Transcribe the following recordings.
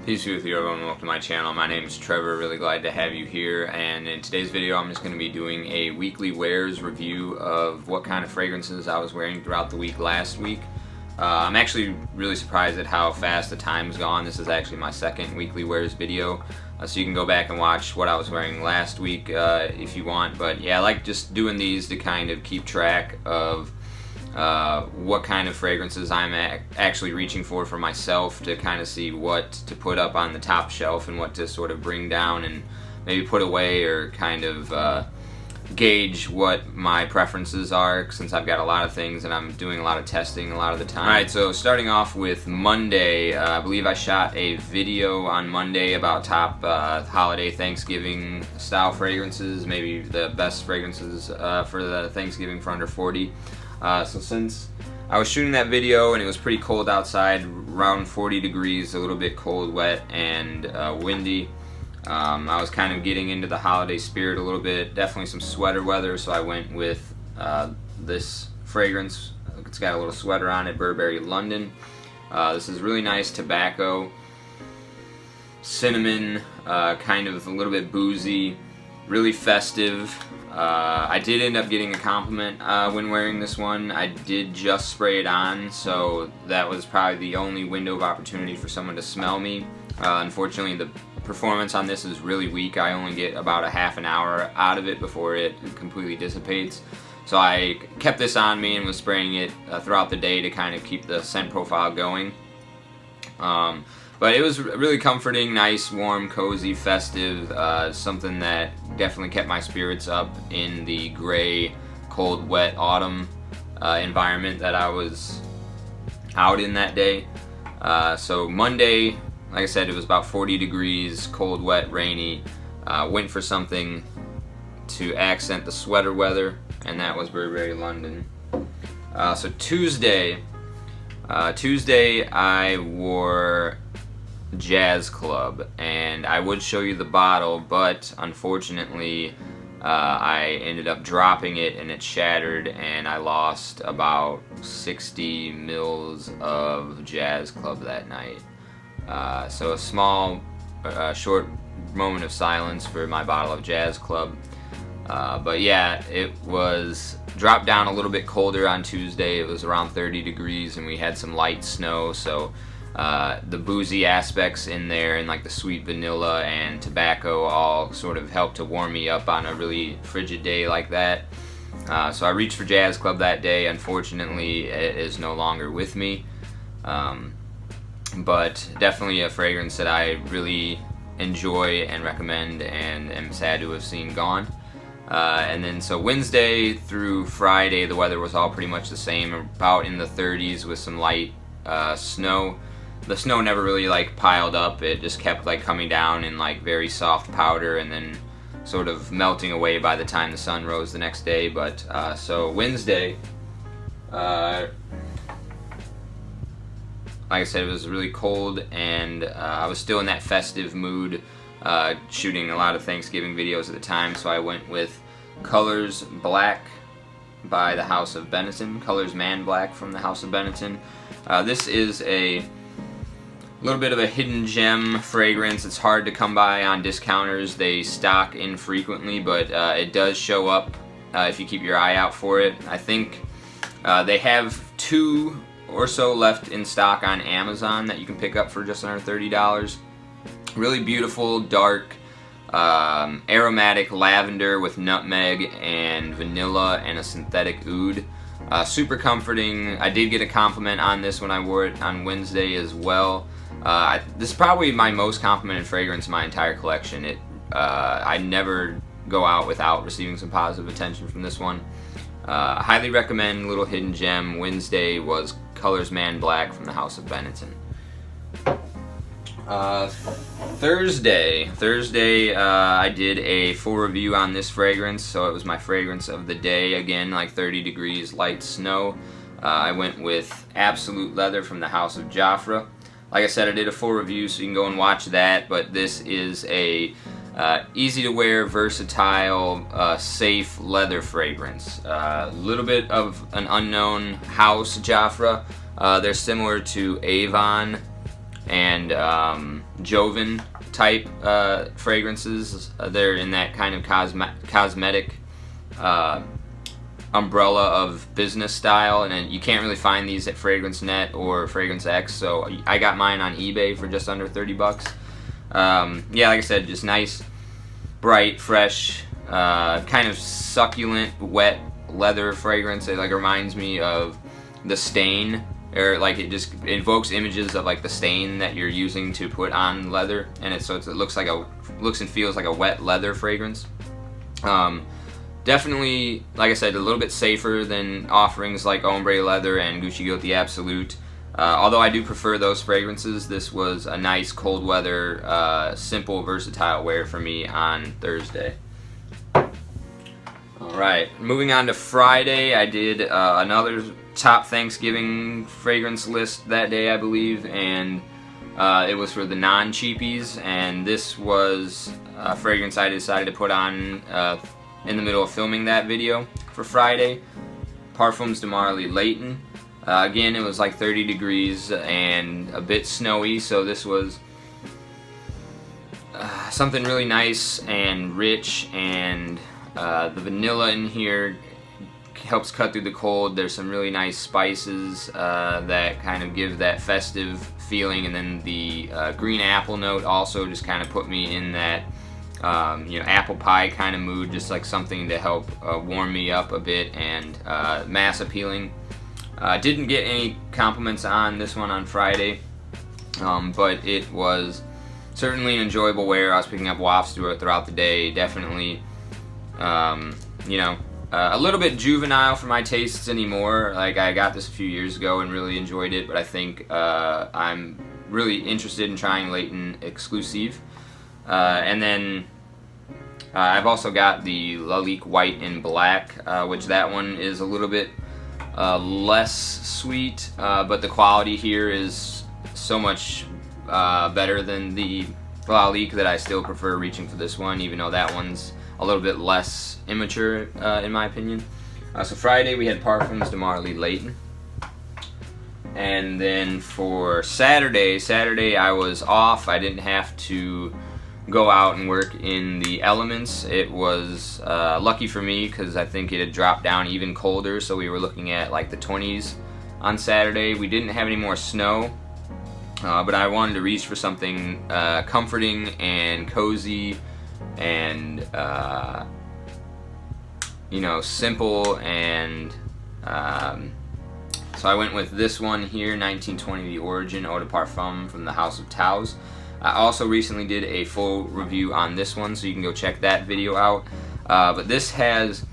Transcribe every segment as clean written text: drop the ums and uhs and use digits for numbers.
Peace be with you, everyone. Welcome to my channel. My name is Trevor. Really glad to have you here. And in today's video, I'm just going to be doing a weekly wears review of what kind of fragrances I was wearing throughout the week last week. I'm actually really surprised at how fast the time's gone. This is actually my second weekly wears video, so you can go back and watch what I was wearing last week if you want. But yeah, I like just doing these to kind of keep track of what kind of fragrances I'm actually reaching for myself, to kind of see what to put up on the top shelf and what to sort of bring down and maybe put away, or kind of gauge what my preferences are, since I've got a lot of things and I'm doing a lot of testing a lot of the time. Alright, so starting off with Monday, I believe I shot a video on Monday about top holiday Thanksgiving style fragrances, maybe the best fragrances for the Thanksgiving for under 40. So since I was shooting that video and it was pretty cold outside, around 40 degrees, a little bit cold, wet, and windy, I was kind of getting into the holiday spirit a little bit, definitely some sweater weather, so I went with this fragrance. It's got a little sweater on it, Burberry London. This is really nice tobacco, cinnamon, kind of a little bit boozy, really festive. I did end up getting a compliment when wearing this one. I did just spray it on, so that was probably the only window of opportunity for someone to smell me. Unfortunately, the performance on this is really weak. I only get about a half an hour out of it before it completely dissipates. So I kept this on me and was spraying it throughout the day to kind of keep the scent profile going. But it was really comforting, nice, warm, cozy, festive, something that definitely kept my spirits up in the gray, cold, wet autumn environment that I was out in that day. So Monday, like I said, it was about 40 degrees, cold, wet, rainy. Went for something to accent the sweater weather, and that was Burberry London. So Tuesday I wore Jazz Club, and I would show you the bottle, but unfortunately I ended up dropping it and it shattered, and I lost about 60 mils of Jazz Club that night. So a small, short moment of silence for my bottle of Jazz Club. But yeah, it was dropped down a little bit colder on Tuesday. It was around 30 degrees and we had some light snow, so the boozy aspects in there and like the sweet vanilla and tobacco all sort of helped to warm me up on a really frigid day like that. So I reached for Jazz Club that day. Unfortunately, it is no longer with me. But definitely a fragrance that I really enjoy and recommend, and am sad to have seen gone. And then so Wednesday through Friday, the weather was all pretty much the same, about in the 30s with some light snow. The snow never really like piled up, it just kept like coming down in like very soft powder and then sort of melting away by the time the sun rose the next day. But so Wednesday, like I said, it was really cold, and I was still in that festive mood, shooting a lot of Thanksgiving videos at the time, so I went with Colors Black by the House of Benetton, Colors Man Black from the House of Benetton. This is a little bit of a hidden gem fragrance. It's hard to come by on discounters. They stock infrequently, but it does show up if you keep your eye out for it. I think they have 2 or so left in stock on Amazon that you can pick up for just under $30. Really beautiful, dark, aromatic lavender with nutmeg and vanilla and a synthetic oud. Super comforting. I did get a compliment on this when I wore it on Wednesday as well. This is probably my most complimented fragrance in my entire collection. I never go out without receiving some positive attention from this one. Highly recommend, little hidden gem. Wednesday was Colors Man Black from the House of Benetton. Thursday, I did a full review on this fragrance, so it was my fragrance of the day. Again, like 30 degrees, light snow. I went with Absolute Leather from the House of Jafra. Like I said, I did a full review, so you can go and watch that, but this is a easy to wear, versatile, safe leather fragrance. A little bit of an unknown house, Jafra. They're similar to Avon and Joven type fragrances. They're in that kind of cosmetic umbrella of business style, and you can't really find these at FragranceNet or Fragrance X, so I got mine on eBay for just under $30. Yeah, like I said, just nice, bright, fresh, kind of succulent, wet leather fragrance. It like reminds me of the stain, or like it just invokes images of like the stain that you're using to put on leather, and it looks and feels like a wet leather fragrance. Definitely, like I said, a little bit safer than offerings like Ombre Leather and Gucci Guilty Absolute. Although I do prefer those fragrances, this was a nice cold weather, simple, versatile wear for me on Thursday. Alright, moving on to Friday, I did another top Thanksgiving fragrance list that day, I believe, and it was for the non-cheapies, and this was a fragrance I decided to put on in the middle of filming that video for Friday. Parfums de Marly Layton. Again, it was like 30 degrees and a bit snowy, so this was something really nice and rich, and the vanilla in here helps cut through the cold. There's some really nice spices that kind of give that festive feeling, and then the green apple note also just kind of put me in that apple pie kind of mood, just like something to help warm me up a bit, and mass appealing. Didn't get any compliments on this one on Friday, but it was certainly an enjoyable wear. I was picking up wafts throughout the day. Definitely, a little bit juvenile for my tastes anymore. Like, I got this a few years ago and really enjoyed it, but I think I'm really interested in trying Layton Exclusive. And then I've also got the Lalique White and Black, which that one is a little bit less sweet, but the quality here is so much better than the Lalique that I still prefer reaching for this one, even though that one's a little bit less immature in my opinion. So Friday we had Parfums de Marly Layton. And then for Saturday I was off. I didn't have to go out and work in the elements. It was lucky for me because I think it had dropped down even colder, so we were looking at like the 20s on Saturday. We didn't have any more snow, but I wanted to reach for something comforting and cozy and simple, and so I went with this one here, 1920 The Origin Eau de Parfum from the House of Taos. I also recently did a full review on this one, so you can go check that video out. But this has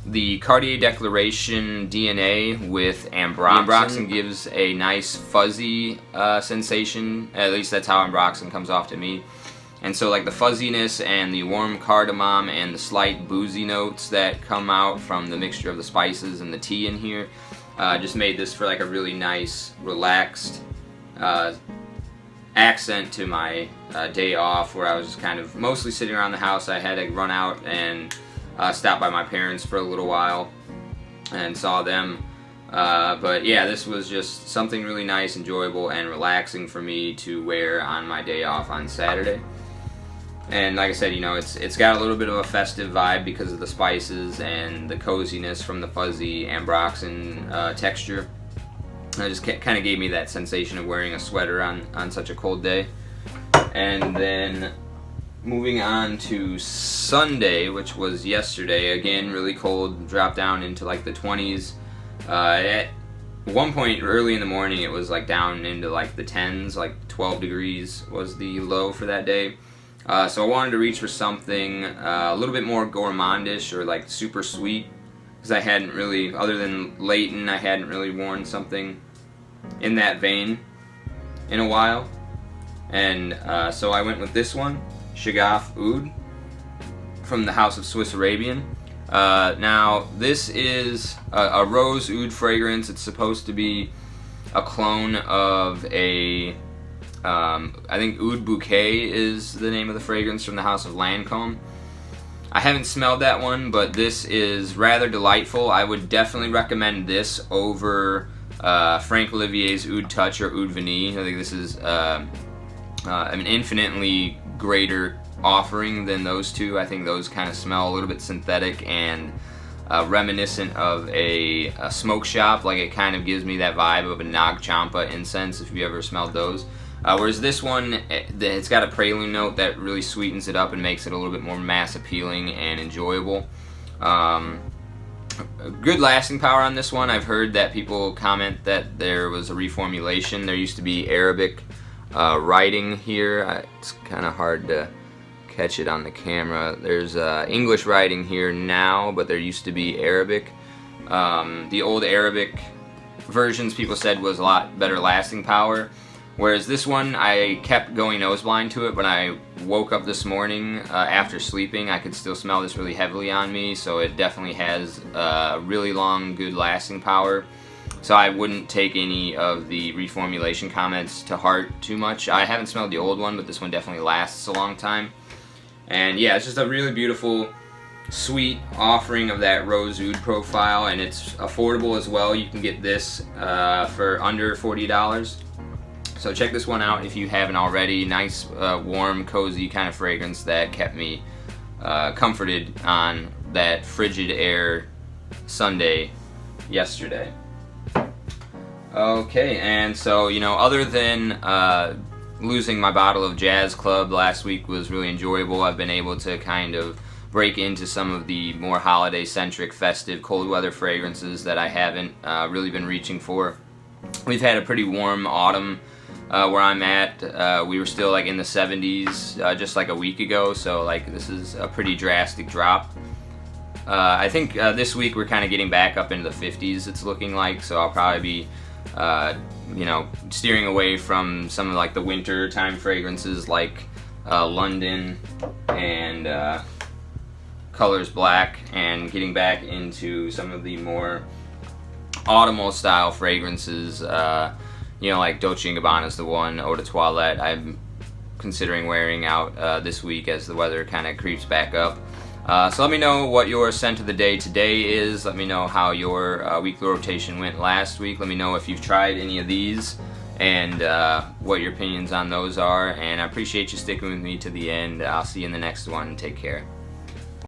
the Cartier Declaration DNA with Ambroxan. Ambroxan gives a nice fuzzy sensation. At least that's how Ambroxan comes off to me. And so like the fuzziness and the warm cardamom and the slight boozy notes that come out from the mixture of the spices and the tea in here just made this for like a really nice, relaxed accent to my day off, where I was just kind of mostly sitting around the house. I had to run out and stop by my parents for a little while and saw them. But yeah, this was just something really nice, enjoyable, and relaxing for me to wear on my day off on Saturday. And like I said, it's got a little bit of a festive vibe because of the spices and the coziness from the fuzzy Ambroxan texture. It just kind of gave me that sensation of wearing a sweater on such a cold day. And then moving on to Sunday, which was yesterday, again really cold, dropped down into like the 20s. At one point early in the morning it was like down into like the 10s, like 12 degrees was the low for that day. So I wanted to reach for something a little bit more gourmandish or like super sweet, because I hadn't really, other than Layton, I hadn't really worn something in that vein in a while. And so I went with this one, Shagaf Oud from the House of Swiss Arabian. Now this is a rose oud fragrance. It's supposed to be a clone of a I think Oud Bouquet is the name of the fragrance from the House of Lancôme. I haven't smelled that one, but this is rather delightful. I would definitely recommend this over Frank Olivier's Oud Touch or Oud Vanille. I think this is an infinitely greater offering than those two. I think those kind of smell a little bit synthetic and reminiscent of a smoke shop. Like, it kind of gives me that vibe of a Nag Champa incense, if you ever smelled those. Whereas this one, it's got a prelude note that really sweetens it up and makes it a little bit more mass appealing and enjoyable. Good lasting power on this one. I've heard that people comment that there was a reformulation. There used to be Arabic writing here. It's kind of hard to catch it on the camera. There's English writing here now, but there used to be Arabic. The old Arabic versions, people said, was a lot better lasting power. Whereas this one, I kept going nose blind to it. When I woke up this morning after sleeping, I could still smell this really heavily on me, so it definitely has really long, good lasting power. So I wouldn't take any of the reformulation comments to heart too much. I haven't smelled the old one, but this one definitely lasts a long time. And yeah, it's just a really beautiful, sweet offering of that rose oud profile, and it's affordable as well. You can get this for under $40. So check this one out if you haven't already. Nice, warm, cozy kind of fragrance that kept me comforted on that frigid air Sunday yesterday. Okay, and so, you know, other than losing my bottle of Jazz Club last week was really enjoyable, I've been able to kind of break into some of the more holiday-centric, festive, cold weather fragrances that I haven't really been reaching for. We've had a pretty warm autumn where I'm at. We were still like in the 70s just like a week ago, so like this is a pretty drastic drop. I think this week we're kind of getting back up into the 50s, it's looking like, so I'll probably be you know, steering away from some of like the winter time fragrances like London and Colors Black, and getting back into some of the more autumnal style fragrances. You know, like Dolce & Gabbana's the one, Eau de Toilette, I'm considering wearing out this week as the weather kind of creeps back up. So let me know what your scent of the day today is. Let me know how your weekly rotation went last week. Let me know if you've tried any of these and what your opinions on those are. And I appreciate you sticking with me to the end. I'll see you in the next one. Take care.